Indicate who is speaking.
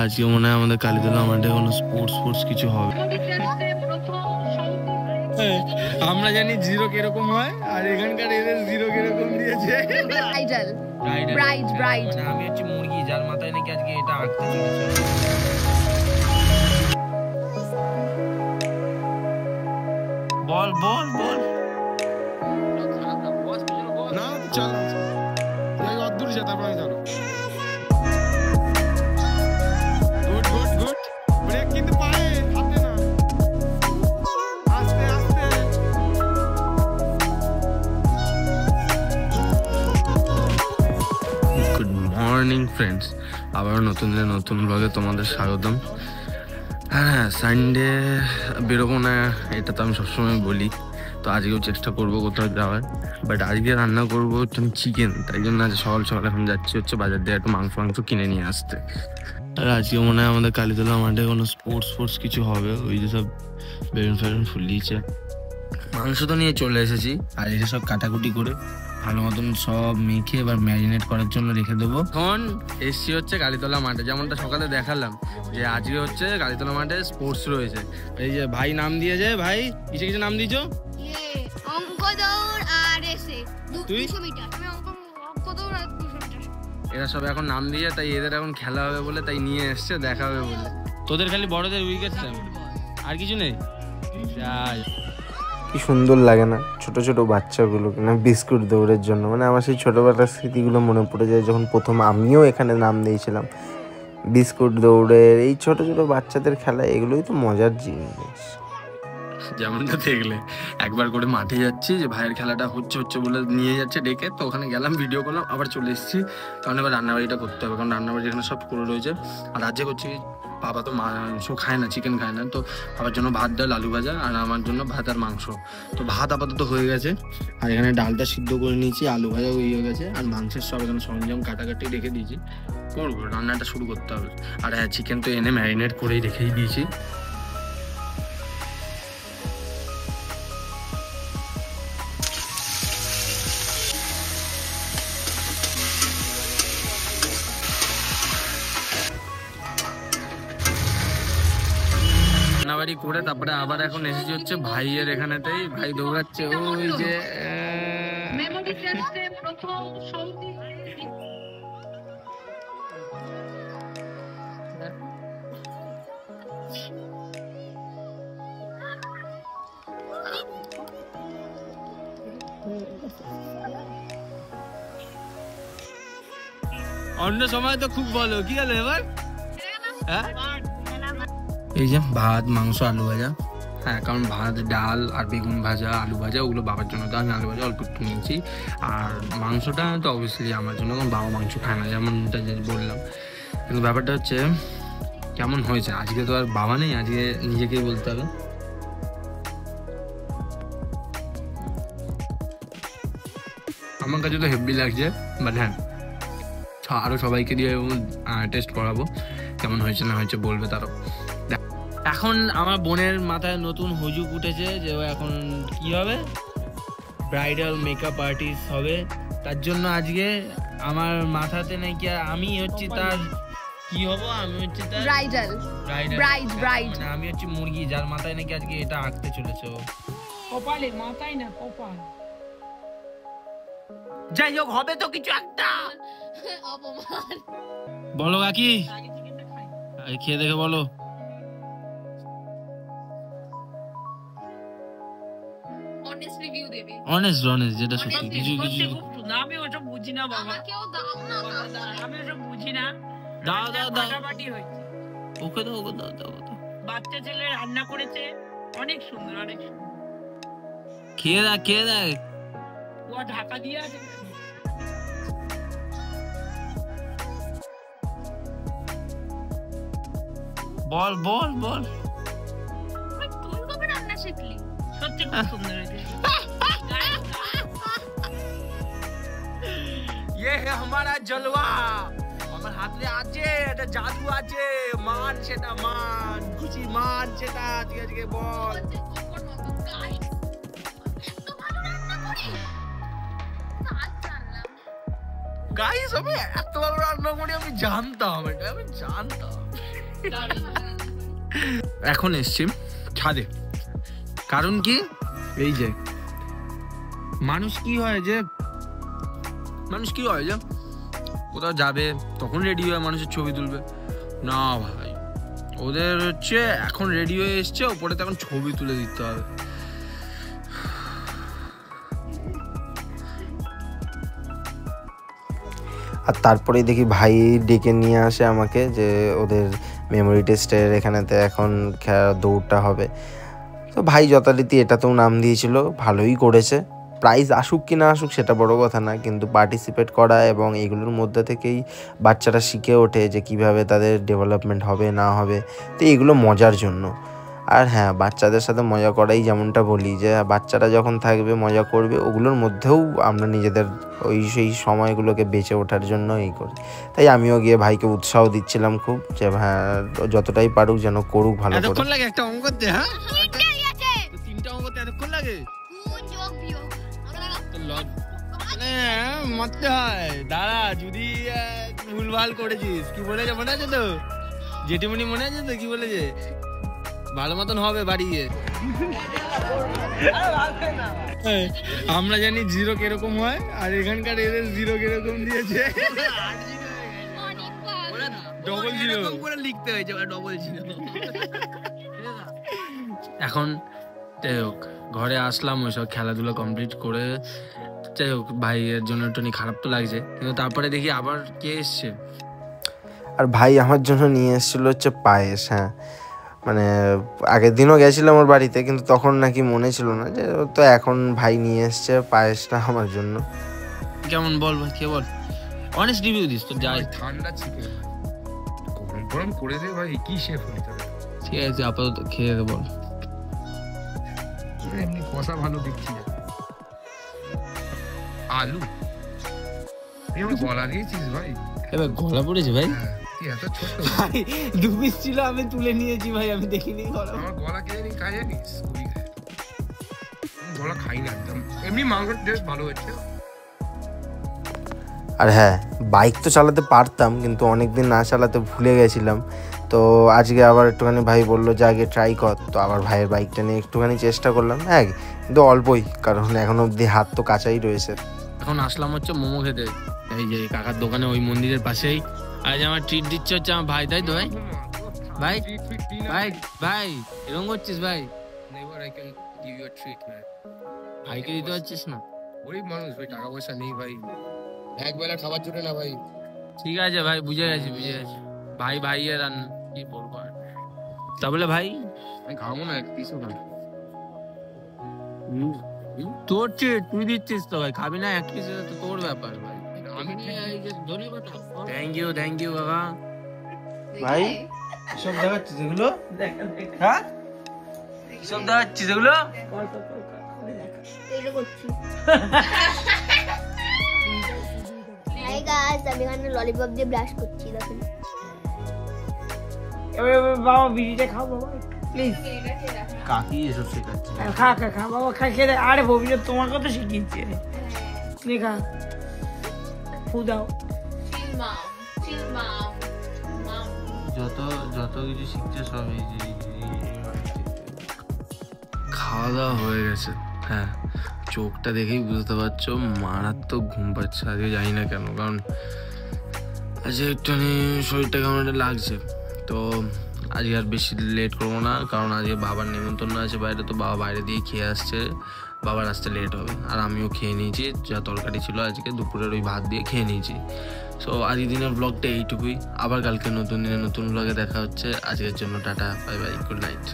Speaker 1: আজকে মনে হয় আমাদের কালীতলা মাঠে কোনো স্পোর্টস কিছু হবে। আমরা জানি জিরো কিরকম হয়, আর এখানকার এদের জিরো কিরকম দিয়েছে। আমি হচ্ছে মুরগি, যার মাথায় নাকি আজকে এটা আঁকতে চলেছে। বল বল বল না, চল অদ্দূর যা, তারপরে চলো। গুড গুড গুড, ব্রেক কিন্তু পায়ে হাতে না, আস্তে আস্তে। গুড মর্নিং ফ্রেন্ডস, আবার নতুন দিনে নতুন ব্লগে তোমাদের স্বাগতম। হ্যাঁ, সানডে বেরোবো না, এটা তো আমি সবসময় বলি। তো আজকেও চেষ্টা করবো কোথাও যাওয়ার, বাট আজকে রান্না করবো হচ্ছে চিকেন। তাই জন্য আজ সকাল সকাল এখন যাচ্ছি হচ্ছে বাজার দিয়ে একটু মাংস কিনে নিয়ে আসতে। আর আজকে মনে হয় আমাদের কালীতলা মাঠে কোনো স্পোর্টস কিছু হবে, ওই যে সব বেলুন ফেলুন ফুলিয়েছে। মাংস তো নিয়ে চলে এসেছি, আর এই সব কাটাকুটি করে ভালো মতন সব মেখে এবার ম্যারিনেট করার জন্য রেখে দেবো। এখন এসছি হচ্ছে কালীতলা মাঠে, যেমনটা সকালে দেখালাম যে আজকে হচ্ছে কালীতলা মাঠে স্পোর্টস রয়েছে। এই যে ভাই নাম দিয়েছে, ভাই কিছু কিছু নাম দিয়েছো?
Speaker 2: অঙ্ক দৌড় আর এসে 200 মিটার। আমি অঙ্ক দৌড় আর 200 মিটার।
Speaker 1: এরা সব এখন নাম দিয়ে, তাই এদের এখন খেলা হবে বলে তাই নিয়ে এসছে, দেখা হবে বলে। তোদের খালি বড়দের উইকেট, আর কিছু নেই।
Speaker 3: কি সুন্দর লাগে না ছোট ছোট বাচ্চাগুলোকে না বিস্কুট দৌড়ের জন্য। মানে আমার সেই ছোটবেলার স্মৃতিগুলো মনে পড়ে যায়, যখন প্রথম আমিও এখানে নাম দিয়েছিলাম। বিস্কুট দৌড়ের এই ছোট ছোট বাচ্চাদের খেলা, এগুলোই তো মজার জিনিস।
Speaker 1: যেমনটা দেখলে একবার করে মাঠে যাচ্ছি, যে ভাইয়ের খেলাটা হচ্ছে বলে নিয়ে যাচ্ছে ডেকে, তো ওখানে গেলাম, ভিডিও করলাম, আবার চলে এসেছি। কারণ এবার রান্নাবাড়িটা করতে হবে, কারণ রান্নাবাড়ি এখানে সব করে রয়েছে। আর আজকে করছি, বাবা তো মাংস খায় না, চিকেন খায় না, তো বাবার জন্য ভাত, ডাল, আলু ভাজা, আর আমার জন্য ভাত আর মাংস। তো ভাত আপাতত হয়ে গেছে, আর এখানে ডালটা সিদ্ধ করে নিয়েছি, আলু ভাজা হয়ে গেছে, আর মাংসের সব এখানে সরঞ্জাম কাটাকাটি রেখে দিয়েছি। করবো, রান্নাটা শুরু করতে হবে। আর হ্যাঁ, চিকেন তো এনে ম্যারিনেট করেই রেখেই দিয়েছি। রান্নাবাড়ি করে তারপরে আবার এখন এসেছি হচ্ছে ভাইয়ের এখানেতেই। ভাই দৌড়াচ্ছে, ওই যে অন্য সময় তো খুব বলো, কি হলো এবার? হ্যাঁ, এই যে ভাত, মাংস, আলু ভাজা। হ্যাঁ, কারণ ভাত, ডাল আর বেগুন ভাজা, আলু ভাজা ওগুলো বাবার জন্য, তো আমি আলু ভাজা অল্প একটু নিয়েছি। আর মাংসটা তো অবভিয়াসলি আমার জন্য, কারণ বাবা মাংস খায় না, যেমনটা বললাম। কিন্তু ব্যাপারটা হচ্ছে কেমন হয়েছে আজকে, তো আর বাবা নেই, আজকে নিজেকেই বলতে হবে। আমার কাছে তো হেভি লাগছে, বাট হ্যাঁ, আরও সবাইকে দিয়ে টেস্ট করাবো, কেমন হয়েছে না হয়েছে বলবে তারও। এখন আমার বোনের মাথায় নতুন হুজুক উঠেছে যে ও এখন কি হবে, ব্রাইডাল মেকআপ আর্টিস্ট হবে। তার জন্য আজকে আমার মাথাতে নাকি আমি হচ্ছি তার কি হব, আমি হচ্ছে তার ব্রাইড। আমি হচ্ছি মুরগি, যার মাথায় নাকি আজকে এটা আঁকতে চলেছে। ও
Speaker 4: কপালে, মাথায় না কপাল।
Speaker 1: যাই হোক, হবে তো কিছু একটা। বলো কাকি, খেয়ে দেখে বলো। অনেস্ট যেটা সত্যি, কিছু
Speaker 4: আমি ওসব বুঝি না বাবা, আমি ওসব বুঝি না।
Speaker 1: দাও ওকে দাও।
Speaker 4: বাচ্চা ছেলে রান্না করেছে, অনেক সুন্দর, অনেক সুন্দর।
Speaker 1: খেয়ে দেখ।
Speaker 4: ও ঢাকা দিয়ে আছে।
Speaker 1: বল
Speaker 2: তুই কবে রান্না শিখলি?
Speaker 4: সত্যি খুব সুন্দর হয়েছে।
Speaker 1: ये है हमारा जलवा, আমার হাতে আছে এটা জাদু আছে, মান সেটা মান, খুশি মান সেটা। তুই আজকে বল, গাইস আমি এত ভালো রান্না করি, আমি জানতাম, এটা আমি জানতাম। এখন এসছি ছাদে, কারণ কি এই যে মানুষ কি হয় যে কোথাও যাবে তখন রেডি হয়ে মানুষের ছবি তুলবে না ভাই, ওদের হচ্ছে এখন রেডি হয়ে এসছে, ওপরে তখন ছবি তুলে দিতে হবে।
Speaker 3: আর তারপরেই দেখি ভাই ডেকে নিয়ে আসে আমাকে যে ওদের মেমোরি টেস্টের এখানেতে এখন দৌড়টা হবে। তো ভাই যথারীতি এটাতেও নাম দিয়েছিল, ভালোই করেছে। প্রাইজ আসুক কি না আসুক সেটা বড় কথা না, কিন্তু পার্টিসিপেট করা এবং এগুলোর মধ্যে থেকেই বাচ্চারা শিখে ওঠে যে কিভাবে তাদের ডেভেলপমেন্ট হবে না হবে। তো এগুলো মজার জন্য। আর হ্যাঁ, বাচ্চাদের সাথে মজা করাই যেমনটা বলি যে বাচ্চারা যখন থাকবে মজা করবে, ওগুলোর মধ্যেও আমরা নিজেদের সেই সময়গুলোকে বেঁচে ওঠার জন্য এই করি। তাই আমিও গিয়ে ভাইকে উৎসাহ দিচ্ছিলাম খুব, যে হ্যাঁ যতটাই পারুক যেন করুক ভালো করে।
Speaker 1: এতক্ষণ লাগে একটা অঙ্ক করতে? হ্যাঁ,
Speaker 2: তিনটেই আছে।
Speaker 1: তিনটা অঙ্ক করতে এতক্ষণ লাগে?
Speaker 2: গুণ যোগ বিয়োগ।
Speaker 1: মারতে হয়। দাঁড়া, যদি ভুলভাল করেছিস, কি বলেছে মনে আছে তো? জেঠিমণি মনে আছে তো কি বলেছে? ভালো মতন হবে বাড়ি গিয়ে। আমরা জানি জিরো কিরকম হয়, আর এখানকার এদের জিরো কিরকম দিয়েছে। ডবল জিরো করে লিখতে হয়েছে, ডবল জিরো। এখন যাই হোক, ঘরে আসলাম, ওইসব খেলাধুলা কমপ্লিট করে। যাই হোক, ভাইয়ের জন্য একটু খারাপ তো লাগছে, কিন্তু তারপরে দেখি আবার কে এসছে।
Speaker 3: আর ভাই আমার জন্য নিয়ে এসেছিল হচ্ছে পায়েস। হ্যাঁ, মানে আগের দিনও গেছিলাম ওর বাড়িতে, কিন্তু তখন নাকি মনে ছিল না যে তো এখন ভাই নিয়ে এসছে পায়েসটা আমার জন্য।
Speaker 1: কেমন বল ভাই, কে বল, অনেস্ট রিভিউ দিস তো। যাই
Speaker 5: ঠান্ডা চিকেন গরম করে দে ভাই, কি শেফ হইতে হবে।
Speaker 1: ঠিক আছে, আপাতত খেয়ে দে বল।
Speaker 5: এমনি কষা ভালো দেখছি। আলু তুই আমার গলা দিয়েছিস ভাই?
Speaker 1: এবার গলা পড়েছে ভাই?
Speaker 5: তুই এত ছোট
Speaker 1: ভাই, দু পিস ছিল, আমি তুলে নিয়েছি ভাই, আমি দেখিনি গলা।
Speaker 5: আমার গলা কে জানি খাই জানিস? গলা খাই না একদম, এমনি মাংসের টেস্ট ভালো হচ্ছে।
Speaker 3: আর হ্যাঁ, বাইক তো চালাতে পারতাম, কিন্তু অনেকদিন না চালাতে ভুলে গেছিলাম। তো আজকে আবার একটুখানি ভাই বললো যে আগে ট্রাই কর, তো আবার ভাইয়ের বাইকটা নিয়ে একটুখানি চেষ্টা করলাম। হ্যাঁ, কিন্তু অল্পই, কারণ এখনো অবধি হাত তো কাঁচাই রয়েছে।
Speaker 1: এখন আসলাম হচ্ছে মোমো খেতে, এই যে কাকার দোকানে, ওই মন্দিরের পাশেই। আজ আমার ট্রিট দিচ্ছে হচ্ছে আমার ভাই, তাই তো ভাই? ভাই ভাই ভাই এরকম করছিস ভাই?
Speaker 5: Never I can give you a treat man.
Speaker 1: ভাইকে দিতে পারছিস না?
Speaker 5: গরিব মানুষ ভাই, টাকা পয়সা নেই ভাই, একবেলা খাবার জোটে না ভাই।
Speaker 1: ঠিক আছে ভাই, বুঝে গেছি। ভাই ভাইয়ের রান্না কি বলবো আর। তা বলে ভাই
Speaker 5: আমি খাবো না, এক পিসও খাবো।
Speaker 1: তোর ট্রিট তুই দিচ্ছিস তো ভাই, খাবি না এক পিস, তো তোর ব্যাপার ভাই।
Speaker 5: আমি
Speaker 1: থ্যাংক ইউ কাকা।
Speaker 3: ভাই সব দেখাচ্ছিস এগুলো? হ্যাঁ,
Speaker 1: সব দেখাচ্ছিস এগুলো?
Speaker 2: এটা করছি। হাই গাইস, আমি এখানে ললিপপ দিয়ে ব্রাশ করছি, দেখুন।
Speaker 4: বাবা বিড়িটা খাও বাবা প্লিজ।
Speaker 3: কাকি এসব শেখাচ্ছে?
Speaker 4: খা খা খা বাবা, খা খেয়ে দে। আরে ভবিষ্যৎ তোমার কথা শিখিয়েছি রে। তুই খা, ফু দাও।
Speaker 1: যত কিছু শিখছে সব এই যে খাওয়া দাওয়া হয়ে গেছে। হ্যাঁ, চোখটা দেখেই বুঝতে পারছো মারাত্মক ঘুম পাচ্ছে আজকে, জানি না কেন, কারণ আজকে একটুখানি শরীরটা কেমন একটা লাগছে। তো আজকে আর বেশি লেট করবো না, কারণ আজকে বাবার নেমন্তন্ন আছে বাইরে, তো বাবা বাইরে দিয়ে খেয়ে আসছে, বাবার আসতে লেট হবে। আর আমিও খেয়ে নিয়েছি, যা তরকারি ছিল আজকে দুপুরের ওই ভাত দিয়ে খেয়ে নিয়েছি। সো আজকের দিনের ব্লগটা এইটুকুই, আবার কালকে নতুন দিনে নতুন ব্লগে দেখা হচ্ছে। আজকের জন্য tata, bye bye, good night.